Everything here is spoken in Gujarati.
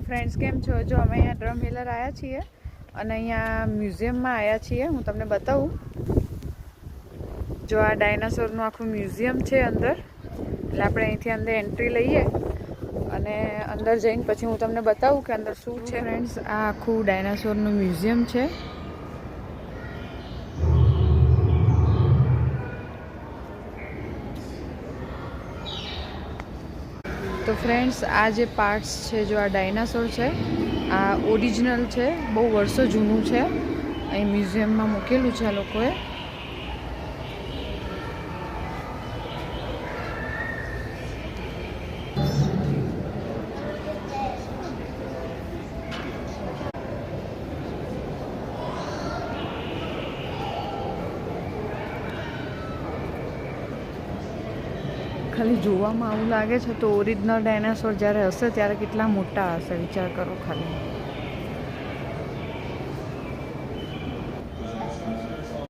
ફ્રેન્ડ્સ કેમ છો? જો અમે અહીંયા ડ્રમ હિલર આવ્યા છીએ અને અહીંયા મ્યુઝિયમમાં આવ્યા છીએ. હું તમને બતાવું. જો આ ડાયનાસોરનું આખું મ્યુઝિયમ છે અંદર. એટલે આપણે અહીંથી અંદર એન્ટ્રી લઈએ અને અંદર જઈને પછી હું તમને બતાવું કે અંદર શું છે. ફ્રેન્ડ્સ, આ આખું ડાયનાસોરનું મ્યુઝિયમ છે. તો ફ્રેન્ડ્સ, આ જે પાર્ટ્સ છે, જો આ ડાયનાસોર છે, આ ઓરિજિનલ છે, બહુ વર્ષો જૂનું છે. અહીં મ્યુઝિયમમાં મૂકેલું છે આ લોકોએ. ખાલી જોવામાં આવું લાગે છે તો ઓરિજિનલ ડાયનાસોર જ્યારે હશે ત્યારે કેટલા મોટા હશે વિચાર કરો ખાલી.